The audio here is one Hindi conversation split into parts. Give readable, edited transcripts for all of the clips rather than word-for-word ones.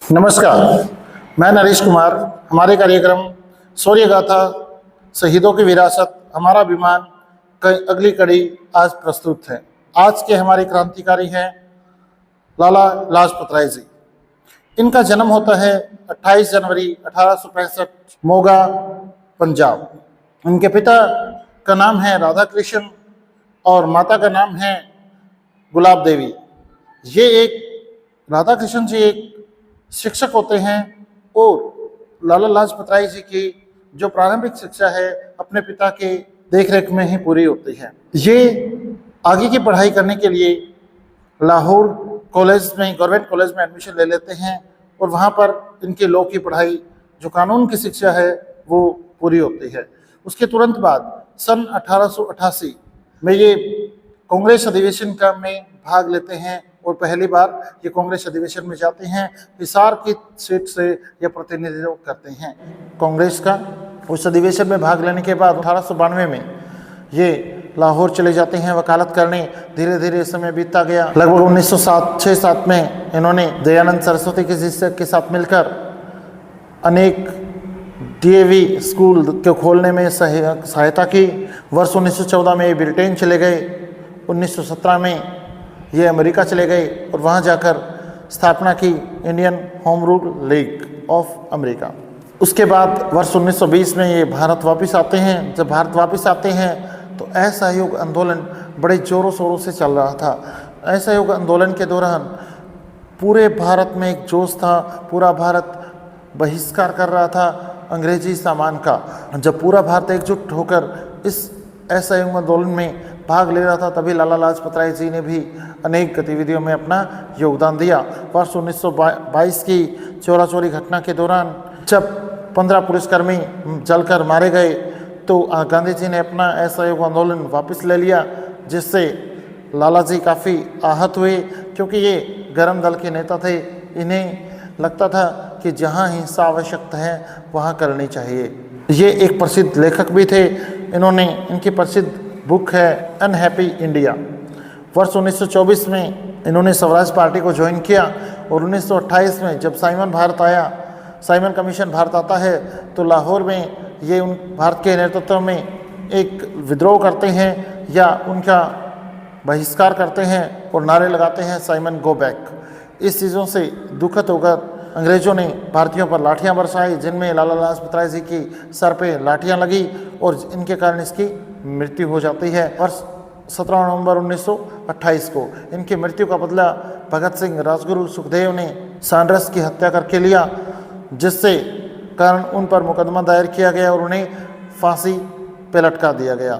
नमस्कार, मैं नरेश कुमार। हमारे कार्यक्रम शौर्य गाथा शहीदों की विरासत हमारा अभिमान अगली कड़ी आज प्रस्तुत है। आज के हमारे क्रांतिकारी हैं लाला लाजपत राय जी। इनका जन्म होता है 28 जनवरी 1865 मोगा, पंजाब। इनके पिता का नाम है राधा कृष्ण और माता का नाम है गुलाब देवी। ये एक राधा कृष्ण जी एक शिक्षक होते हैं और लाला लाजपत राय जी की जो प्रारंभिक शिक्षा है अपने पिता के देखरेख में ही पूरी होती है। ये आगे की पढ़ाई करने के लिए लाहौर कॉलेज में, गवर्नमेंट कॉलेज में एडमिशन ले लेते हैं और वहाँ पर इनके लॉ की पढ़ाई, जो कानून की शिक्षा है, वो पूरी होती है। उसके तुरंत बाद सन 1888 में ये कांग्रेस अधिवेशन का में भाग लेते हैं और पहली बार ये कांग्रेस अधिवेशन में जाते हैं। हिसार की सीट से ये प्रतिनिधित्व करते हैं कांग्रेस का। उस अधिवेशन में भाग लेने के बाद 1892 में ये लाहौर चले जाते हैं वकालत करने। धीरे धीरे समय बीतता गया। लगभग 1906-7 में इन्होंने दयानंद सरस्वती के शिष्य के साथ मिलकर अनेक डीएवी स्कूल को खोलने में सहायता की। वर्ष 1914 में ये ब्रिटेन चले गए। 1917 में ये अमेरिका चले गए और वहाँ जाकर स्थापना की Indian home rule league of America. उसके बाद वर्ष 1920 में ये भारत वापस आते हैं। जब भारत वापस आते हैं तो असहयोग आंदोलन बड़े ज़ोरों शोरों से चल रहा था। असहयोग आंदोलन के दौरान पूरे भारत में एक जोश था। पूरा भारत बहिष्कार कर रहा था अंग्रेजी सामान का। जब पूरा भारत एकजुट होकर इस असहयोग आंदोलन में भाग ले रहा था, तभी लाला लाजपत राय जी ने भी अनेक गतिविधियों में अपना योगदान दिया। वर्ष 1922 की चोरा चोरी घटना के दौरान जब 15 पुलिसकर्मी जलकर मारे गए तो गांधी जी ने अपना असहयोग आंदोलन वापस ले लिया, जिससे लाला जी काफ़ी आहत हुए, क्योंकि ये गरम दल के नेता थे। इन्हें लगता था कि जहाँ हिंसा आवश्यक है वहाँ करनी चाहिए। ये एक प्रसिद्ध लेखक भी थे। इनकी प्रसिद्ध बुक है अनहैप्पी इंडिया। वर्ष 1924 में इन्होंने स्वराज पार्टी को ज्वाइन किया और 1928 में जब साइमन कमीशन भारत आता है तो लाहौर में ये उन भारत के नेतृत्व में एक विद्रोह करते हैं या उनका बहिष्कार करते हैं और नारे लगाते हैं साइमन गो बैक। इस चीज़ों से दुखद होकर अंग्रेज़ों ने भारतीयों पर लाठियां बरसाई, जिनमें लाला लाजपत राय जी की सर पे लाठियां लगी और इनके कारण इसकी मृत्यु हो जाती है। और 17 नवंबर 1928 को इनकी मृत्यु का बदला भगत सिंह, राजगुरु, सुखदेव ने सांड्रस की हत्या करके लिया, जिससे कारण उन पर मुकदमा दायर किया गया और उन्हें फांसी पे लटका दिया गया।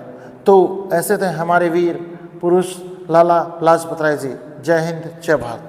तो ऐसे थे हमारे वीर पुरुष लाला लाजपत राय जी। जय हिंद, जय भारत।